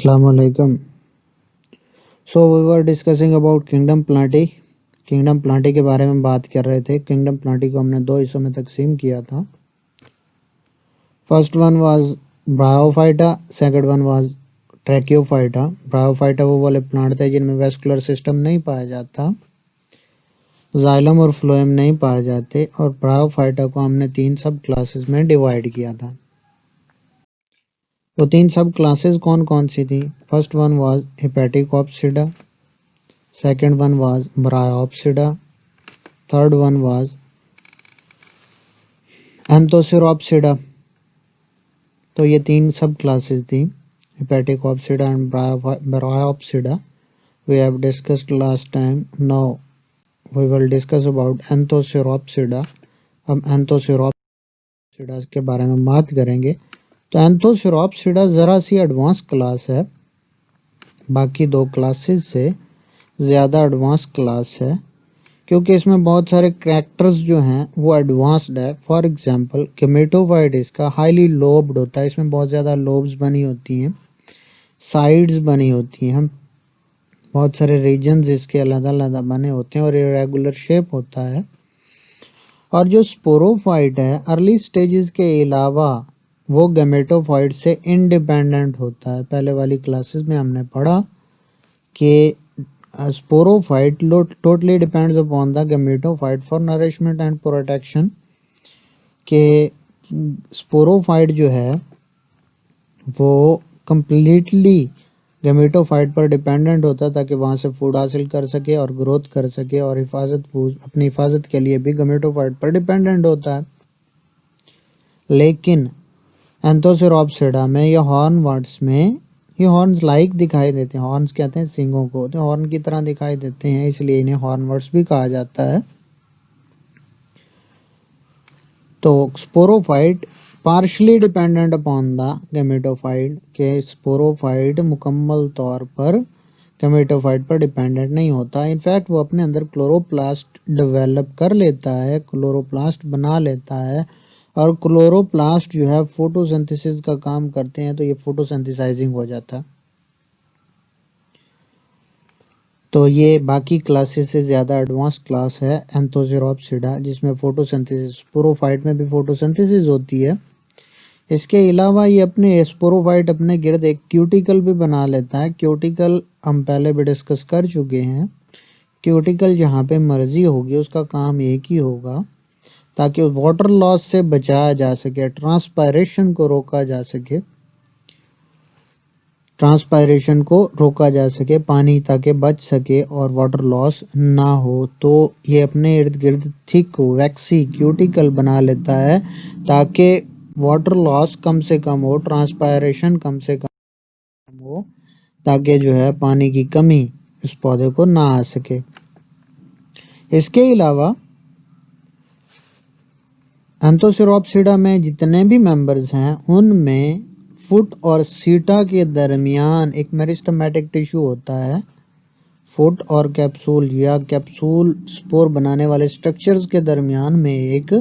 Assalamu alaikum. So we were discussing about kingdom Plantae. Kingdom Plantae के बारे में बात कर रहे थे. किंगडम प्लांटी को हमने दो हिस्सों में तकसीम किया था. First one was bryophyta, second one was tracheophyta. Bryophyta वो वाले प्लांट थे जिनमें वेस्कुलर सिस्टम नहीं पाया जाता, जाइलम और फ्लोएम नहीं पाए जाते, और ब्रायोफाइटा को हमने तीन सब क्लासेस में डिवाइड किया था. वो तीन सब क्लासेस कौन कौन सी थी? First one was hepaticopsida, second one was bryopsida, third one was anthocerotopsida. तो ये तीन सब क्लासेस थी, hepaticopsida and bryopsida. We have discussed last time. Now we will discuss about anthocerotopsida. हम एंथोसिरोप्सिडा के बारे में बात करेंगे. तो एंथोसिरोप्सिडा जरा सी एडवांस क्लास है, बाकी दो क्लासेस से ज़्यादा एडवांस क्लास है, क्योंकि इसमें बहुत सारे कैरेक्टर्स जो हैं वो एडवांस्ड है. फॉर एग्जांपल गेमेटोफाइट इसका हाईली लोब्ड होता है, इसमें बहुत ज़्यादा लोब्स बनी होती हैं, साइड्स बनी होती हैं, बहुत सारे रीजन्स इसके अलग-अलग बने होते हैं और इरेगुलर शेप होता है. और जो स्पोरोफाइट है अर्ली स्टेजेस के अलावा वो गेमेटोफाइट से इंडिपेंडेंट होता है. पहले वाली क्लासेस में हमने पढ़ा कि sporophyte totally depends upon the gametophyte for nourishment and protection. के स्पोरोफाइट जो है वो कंप्लीटली गेमेटोफाइट पर डिपेंडेंट होता है ताकि वहां से फूड हासिल कर सके और ग्रोथ कर सके, और अपनी हिफाजत के लिए भी गेमेटोफाइट पर डिपेंडेंट होता है. लेकिन एंथोसिरोप्सिडा में या हॉर्न वर्ड्स में ये हॉर्न्स लाइक दिखाई देते हैं. हॉर्न्स कहते हैं सींगों को, तो हॉर्न की तरह दिखाई देते हैं, इसलिए इन्हें हॉर्न वर्ड्स भी कहा जाता है. तो sporophyte partially dependent upon the gametophyte, के स्पोरोफाइट मुकम्मल तौर पर गेमेटोफाइट पर डिपेंडेंट नहीं होता. इनफैक्ट वो अपने अंदर क्लोरोप्लास्ट डेवलप कर लेता है, क्लोरोप्लास्ट बना लेता है, और क्लोरोप्लास्ट जो है फोटोसिंथेसिस का काम करते हैं, तो ये फोटोसिंथेसाइजिंग हो जाता है. तो ये बाकी क्लासेस से ज़्यादा एडवांस क्लास है एंथोसिरोप्सिडा, जिसमें फोटोसिंथेसिस, स्पोरोफाइट में भी फोटोसिंथेसिस होती है. इसके अलावा ये अपने स्पोरोफाइट अपने गिर्द एक क्यूटिकल भी बना लेता है. क्यूटिकल हम पहले भी डिस्कस कर चुके हैं. क्यूटिकल जहाँ पे मर्जी होगी उसका काम एक ही होगा, ताकि वाटर लॉस से बचाया जा सके, ट्रांसपायरेशन को रोका जा सके, पानी ताकि बच सके और वाटर लॉस ना हो. तो ये अपने इर्द गिर्द थिक वैक्सी क्यूटिकल बना लेता है ताकि वाटर लॉस कम से कम हो, ट्रांसपायरेशन कम से कम हो, ताकि जो है पानी की कमी इस पौधे को ना आ सके. इसके अलावा एंथोसिरोप्सिडा में जितने भी मेंबर्स हैं उनमें फुट और सीटा के दरमियान एक मेरिस्टेमेटिक टिश्यू होता है. फुट और कैप्सूल या कैप्सूल स्पोर बनाने वाले स्ट्रक्चर्स के दरमियान में एक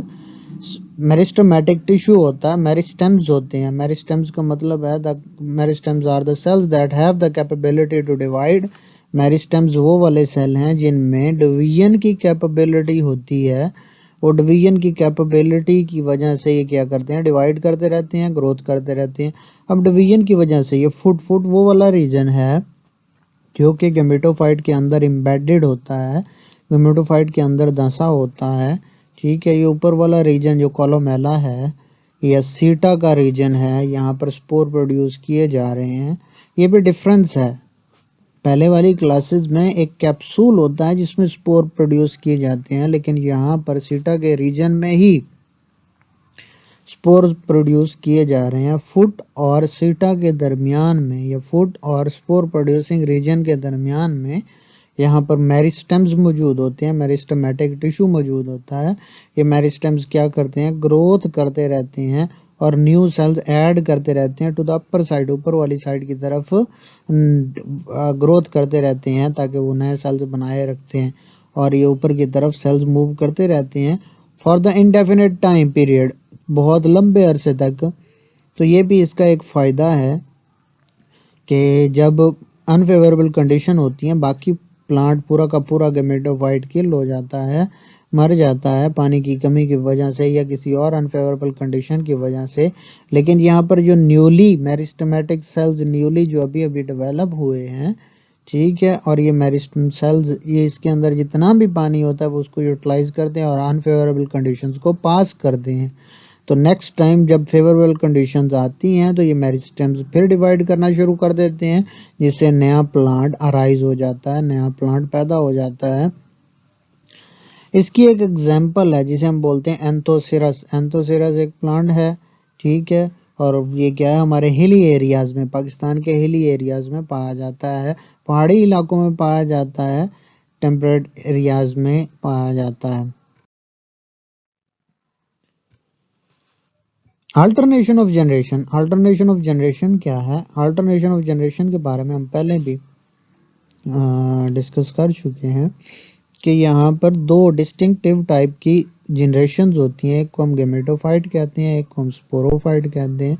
मेरिस्टेमेटिक टिश्यू होता है. मेरिस्टेम्स होते हैं. मेरिस्टेम्स का मतलब है the meristems are the cells that have the capability to divide. Meristems वो वाले सेल हैं जिनमें डिवीजन की कैपेबिलिटी होती है. वो डिवीजन की कैपेबिलिटी की वजह से ये क्या करते हैं, डिवाइड करते रहते हैं, ग्रोथ करते रहते हैं. अब डिवीजन की वजह से ये फुट वो वाला रीजन है जो कि गेमेटोफाइट के अंदर एम्बेडेड होता है, गेमेटोफाइट के अंदर धंसा होता है. ठीक है, ये ऊपर वाला रीजन जो कोलोमेला है, ये सीटा का रीजन है, यहाँ पर स्पोर प्रोड्यूस किए जा रहे हैं. ये भी डिफरेंस है. पहले वाली क्लासेस में एक कैप्सूल होता है जिसमें स्पोर प्रोड्यूस किए जाते हैं, लेकिन यहाँ पर सीटा के रीजन में ही स्पोर प्रोड्यूस किए जा रहे हैं. फुट और सीटा के दरमियान में, या फुट और स्पोर प्रोड्यूसिंग रीजन के दरमियान में यहाँ पर मेरिस्टेम्स मौजूद होते हैं, मेरिस्टेमेटिक टिश्यू मौजूद होता है. ये मेरिस्टेम्स क्या करते हैं, ग्रोथ करते रहते हैं और न्यू सेल्स ऐड करते रहते हैं टू द अपर साइड, ऊपर वाली साइड की तरफ ग्रोथ करते रहते हैं ताकि वो नए सेल्स बनाए रखते हैं, और ये ऊपर की तरफ सेल्स मूव करते रहते हैं for the indefinite time period, बहुत लंबे अरसे तक. तो ये भी इसका एक फ़ायदा है कि जब अनफेवरेबल कंडीशन होती है, बाकी प्लांट पूरा का पूरा गैमेटोफाइट किल हो जाता है, मर जाता है पानी की कमी की वजह से या किसी और अनफेवरेबल कंडीशन की वजह से। लेकिन यहाँ पर जो न्यूली मेरिस्टेमेटिक सेल्स न्यूली जो अभी अभी डेवलप हुए हैं, ठीक है, और ये मेरिस्टेम सेल्स ये इसके अंदर जितना भी पानी होता है वो उसको यूटिलाइज करते हैं और अनफेवरेबल कंडीशंस को पास करते हैं। तो नेक्स्ट टाइम जब फेवरेबल कंडीशंस आती हैं तो ये मेरिस्टेम्स फिर डिवाइड करना शुरू कर देते हैं, जिससे नया प्लांट अराइज हो जाता है, नया प्लांट पैदा हो जाता है। इसकी एक एग्जांपल है जिसे हम बोलते हैं एंथोसिरस। एंथोसिरस एक प्लांट है, ठीक है, और ये क्या है, हमारे हिली एरियाज में, पाकिस्तान के हिली एरियाज में पाया जाता है, पहाड़ी इलाकों में पाया जाता है, टेम्परेट एरियाज में पाया जाता है। Alternation of generation. Alternation of generation क्या है? अल्टरनेशन ऑफ जनरेशन के बारे में हम पहले भी डिस्कस कर चुके हैं कि यहाँ पर दो डिस्टिंक्टिव टाइप की जनरेशंस होती हैं, एक को हम गैमेटोफाइट कहते हैं, एक को हम स्पोरोफाइट कहते हैं।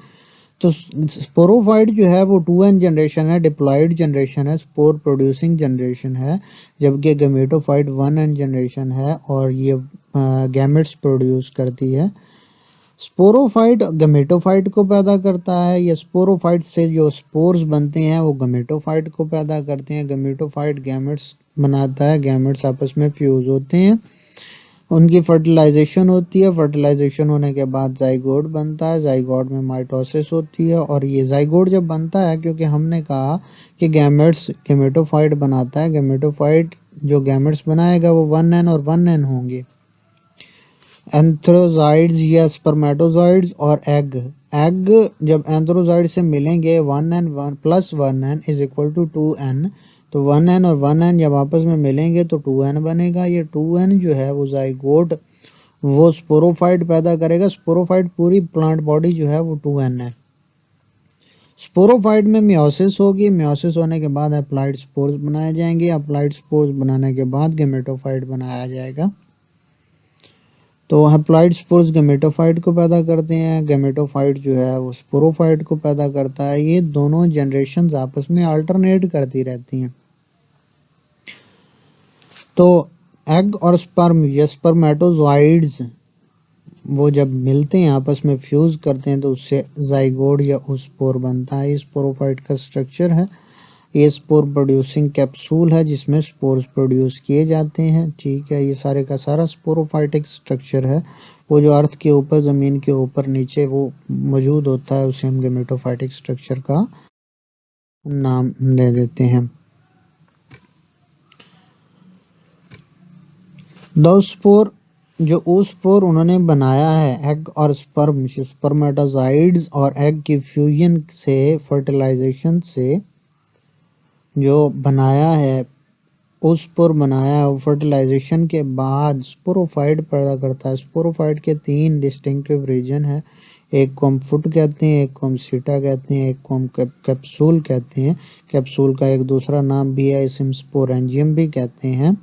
तो स्पोरोफाइट जो है वो 2n जनरेशन है, डिप्लॉयड जनरेशन है, स्पोर प्रोड्यूसिंग जनरेशन है, जबकि गैमेटोफाइट 1n जनरेशन है और ये गैमेट्स प्रोड्यूस करती है। स्पोरोफाइट गैमेटोफाइट को पैदा करता है, या स्पोरोफाइट से जो स्पोर्स बनते हैं वो गैमेटोफाइट को पैदा करते हैं। गैमेटोफाइट गैमेट्स बनाता है, गैमेट्स आपस में फ्यूज होते हैं, उनकी फर्टिलाइजेशन होती है, फर्टिलाइजेशन होने के बाद जाइगोट बनता है, जाइगोट में माइटोसिस होती है, और ये जाइगोट जब बनता है, क्योंकि हमने कहा कि गैमेट्स गैमेटोफाइट बनाता है, गैमेटोफाइट जो गैमेट्स बनाएगा वो 1n और 1n होंगे। एंथ्रोजाइड्स या स्पर्मेटोजॉइड्स और एग जब एंथ्रोजाइड से मिलेंगे 1n 1 plus 1n is equal to 2n, तो 1n और 1n जब आपस में मिलेंगे तो 2n बनेगा। ये 2n जो है वो जाइगोट वो स्पोरोफाइट पैदा करेगा। स्पोरोफाइट पूरी प्लांट बॉडी जो है वो 2n है। स्पोरोफाइट में मियोसिस होगी, मियोसिस होने के बाद अप्लाइड स्पोर्स बनाए जाएंगे, अप्लाइड स्पोर्स बनाने के बाद गैमेटोफाइट बनाया जाएगा। तो हैप्लॉइड स्पोर्स गैमेटोफाइट को पैदा करते हैं, गैमेटोफाइट जो है वो स्पोरोफाइट को पैदा करता है। ये दोनों जनरेशंस आपस में अल्टरनेट करती रहती हैं। तो एग और स्पर्म या स्पर्मेटोजॉइड्स वो जब मिलते हैं आपस में फ्यूज करते हैं तो उससे जाइगोट या ओस्पोर बनता है। ये स्पोरोफाइट का स्ट्रक्चर है। ये स्पोर प्रोड्यूसिंग कैप्सूल है जिसमें स्पोर्स प्रोड्यूस किए जाते हैं, ठीक है। ये सारे का सारा स्पोरोफाइटिक स्ट्रक्चर है। वो जो अर्थ के ऊपर, जमीन के ऊपर नीचे वो मौजूद होता है, उसे हम गैमेटोफाइटिक स्ट्रक्चर का नाम दे देते हैं। दोस्पोर जो ओस्पोर उन्होंने बनाया है एग और स्पर्म, स्पर्मेटोजाइड्स और एग की फ्यूजन से, फर्टिलाइजेशन से जो बनाया है, ओस्पोर बनाया है, फर्टिलाइजेशन के बाद स्पोरोफाइट पैदा करता है। स्पोरोफाइट के 3 डिस्टिंक्टिव रीजन है, एक को हम फुट कहते हैं, एक को हम सीटा कहते हैं, एक को हम कैप्सूल कहते हैं। कैप्सूल का एक दूसरा नाम भी है, इसे हम स्पोरेंजियम भी कहते हैं।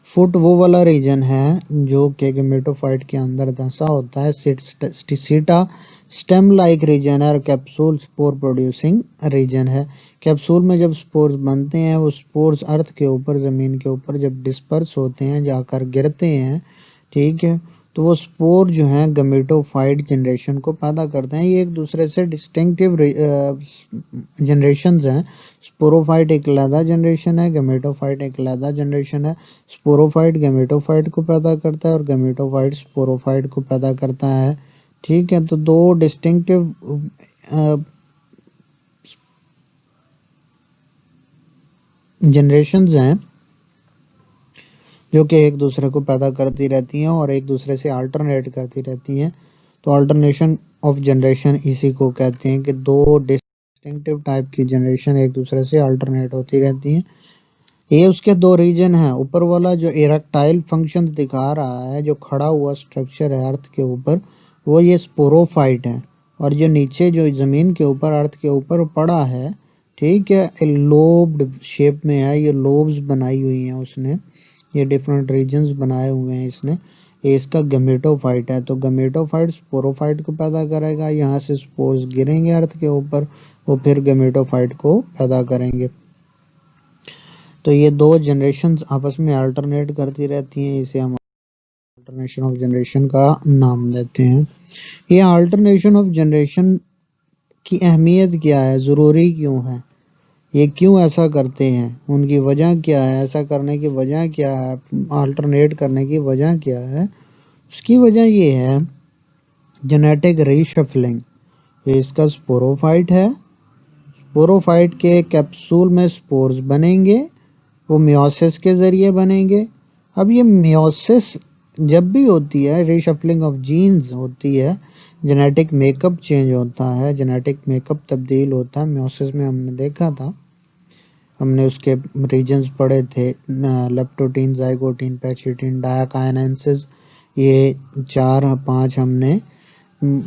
फुट वो वाला रीजन है जो कि गैमेटोफाइट के अंदर धंसा होता है। सीटा स्टेम लाइक रीजन है और कैप्सूल स्पोर प्रोड्यूसिंग रीजन है। कैप्सूल में जब स्पोर्स बनते हैं वो स्पोर्स अर्थ के ऊपर, जमीन के ऊपर जब डिस्पर्स होते हैं, जाकर गिरते हैं, ठीक है, तो वो स्पोर जो है गैमेटोफाइट जनरेशन को पैदा करते हैं। ये एक दूसरे से डिस्टिंक्टिव जनरेशंस हैं। स्पोरोफाइट एक अलग जनरेशन है, गैमेटोफाइट एक अलग जनरेशन है। स्पोरोफाइट गैमेटोफाइट को पैदा करता है और गैमेटोफाइट स्पोरोफाइट को पैदा करता है, ठीक है। तो दो डिस्टिंक्टिव जनरेशंस हैं जो कि एक दूसरे को पैदा करती रहती हैं और एक दूसरे से अल्टरनेट करती रहती हैं। तो अल्टरनेशन ऑफ जनरेशन इसी को कहते हैं कि दो डिस्टिंक्टिव टाइप की जनरेशन एक दूसरे से अल्टरनेट होती रहती हैं। ये उसके दो रीजन हैं। ऊपर वाला जो इरेक्टाइल फंक्शंस दिखा रहा है, जो खड़ा हुआ स्ट्रक्चर है अर्थ के ऊपर, वो ये स्पोरोफाइट है, और जो नीचे जो जमीन के ऊपर अर्थ के ऊपर पड़ा है, ठीक है, लोब्ड शेप में है, ये लोब्स बनाई हुई हैं उसने, ये डिफरेंट रीजन्स बनाए हुए हैं इसने। ये इसका गैमेटोफाइट है। तो गैमेटोफाइट स्पोरोफाइट को पैदा करेगा, यहाँ से स्पोर्स गिरेंगे अर्थ के ऊपर, वो फिर गैमेटोफाइट को पैदा करेंगे। तो ये दो जनरेशंस आपस में अल्टरनेट करती रहती हैं, इसे हम अल्टरनेशन ऑफ जनरेशन का नाम देते हैं। ये अल्टरनेशन ऑफ जनरेशन की अहमियत क्या है, ज़रूरी क्यों है, ये क्यों ऐसा करते हैं, उनकी वजह क्या है, ऐसा करने की वजह क्या है, अल्टरनेट करने की वजह क्या है। उसकी वजह ये है जेनेटिक रीशफलिंग। ये इसका स्पोरोफाइट है। स्पोरोफाइट के कैप्सूल में स्पोर्स बनेंगे, वो मियोसिस के जरिए बनेंगे। अब ये मियोसिस जब भी होती है, रीशफलिंग ऑफ जीन्स होती है, जेनेटिक मेकअप चेंज होता है, जेनेटिक मेकअप तब्दील होता है। मियोसिस में हमने देखा था, हमने उसके रीजन्स पढ़े थे, लेप्टोटीन, जाइगोटीन, पैचिटीन, डायकाइनेसिस, ये 4-5 हमने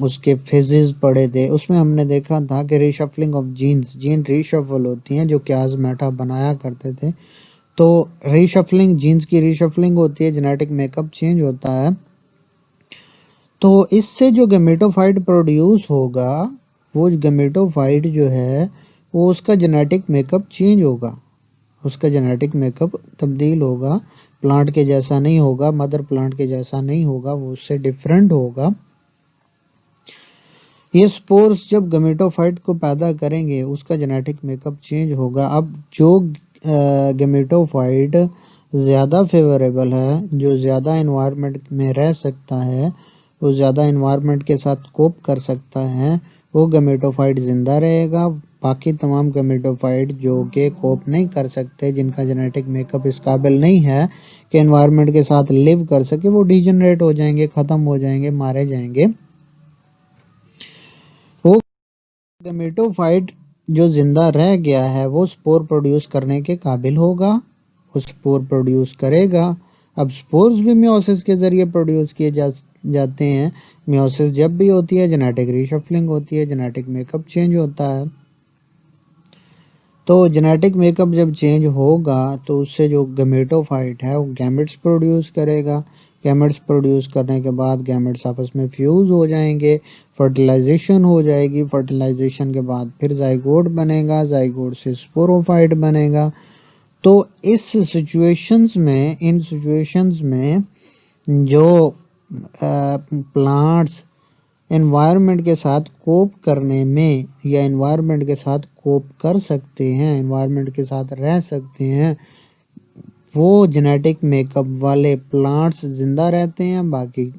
उसके फेजेस पढ़े थे। उसमें हमने देखा था कि reshuffling of genes, gene reshuffle होती हैं जो क्याज़मेटा बनाया करते थे। तो रीशफलिंग, जीन्स की रीशफलिंग होती है, जेनेटिक मेकअप चेंज होता है। तो इससे जो गैमेटोफाइट प्रोड्यूस होगा, वो गैमेटोफाइट जो है वो उसका जेनेटिक मेकअप चेंज होगा, उसका जेनेटिक मेकअप तब्दील होगा, प्लांट के जैसा नहीं होगा, मदर प्लांट के जैसा नहीं होगा, वो उससे डिफरेंट होगा। ये स्पोर्स जब गैमेटोफाइट को पैदा करेंगे, उसका जेनेटिक मेकअप चेंज होगा। अब जो गैमेटोफाइट ज़्यादा फेवरेबल है, जो ज़्यादा एनवायरनमेंट में रह सकता है, वो ज़्यादा एनवायरनमेंट के साथ कोप कर सकता है, वो गैमेटोफाइट ज़िंदा रहेगा। बाकी तमाम गैमेटोफाइट जो कि कोप नहीं कर सकते, जिनका जेनेटिक मेकअप इस काबिल नहीं है कि एनवायरनमेंट के साथ लिव कर सके, वो डिजेनरेट हो जाएंगे, ख़त्म हो जाएंगे, मारे जाएंगे। वो गैमेटोफाइट जो जिंदा रह गया है, वो स्पोर प्रोड्यूस करने के काबिल होगा, वो स्पोर प्रोड्यूस करेगा। अब स्पोर्स भी मियोसिस के जरिए प्रोड्यूस किए जाते हैं। मियोसिस जब भी होती है, जेनेटिक रीशफलिंग होती है, जेनेटिक मेकअप चेंज होता है। तो जेनेटिक मेकअप जब चेंज होगा तो उससे जो गैमेटोफाइट है वो गैमेट्स प्रोड्यूस करेगा। गैमेट्स प्रोड्यूस करने के बाद गैमेट्स आपस में फ्यूज हो जाएंगे, फर्टिलाइजेशन हो जाएगी, फर्टिलाइजेशन के बाद फिर जाइगोट बनेगा, जाइगोट से स्पोरोफाइट बनेगा। तो इस सिचुएशंस में, इन सिचुएशंस में जो प्लांट्स एनवायरनमेंट के साथ कोप करने में, या एनवायरनमेंट के साथ कोप कर सकते हैं, एनवायरनमेंट के साथ रह सकते हैं, वो जेनेटिक मेकअप वाले प्लांट्स जिंदा रहते हैं। बाकी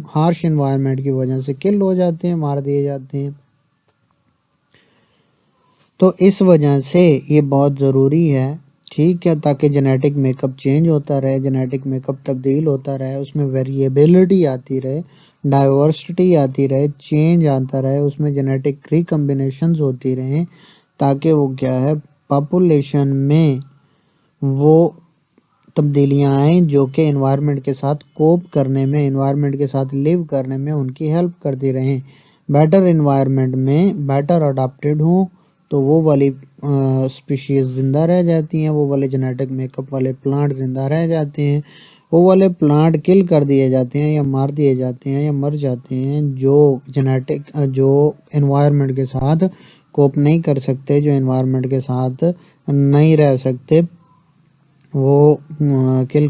हार्श एनवायरनमेंट की वजह से किल हो जाते हैं, मार दिए जाते हैं। तो इस वजह से ये बहुत ज़रूरी है, ठीक है, ताकि जेनेटिक मेकअप चेंज होता रहे, जेनेटिक मेकअप तब्दील होता रहे, उसमें वेरिएबिलिटी आती रहे, डाइवर्सिटी आती रहे, चेंज आता रहे, उसमें जेनेटिक रिकम्बिनेशंस होती रहें, ताकि वो क्या है, पॉपुलेशन में वो तब्दीलियां आए जो कि एनवायरनमेंट के साथ कोप करने में, एनवायरनमेंट के साथ लिव करने में उनकी हेल्प करती रहें। बेटर एनवायरनमेंट में बेटर अडाप्टेड हों तो वो वाली स्पीशीज जिंदा रह जाती हैं, वो वाले जेनेटिक मेकअप वाले प्लांट जिंदा रह जाते हैं। वो वाले प्लांट किल कर दिए जाते हैं, या मार दिए जाते हैं, या मर जाते हैं जो जो एनवायरनमेंट के साथ कोप नहीं कर सकते, जो एनवायरनमेंट के साथ नहीं रह सकते, वो किल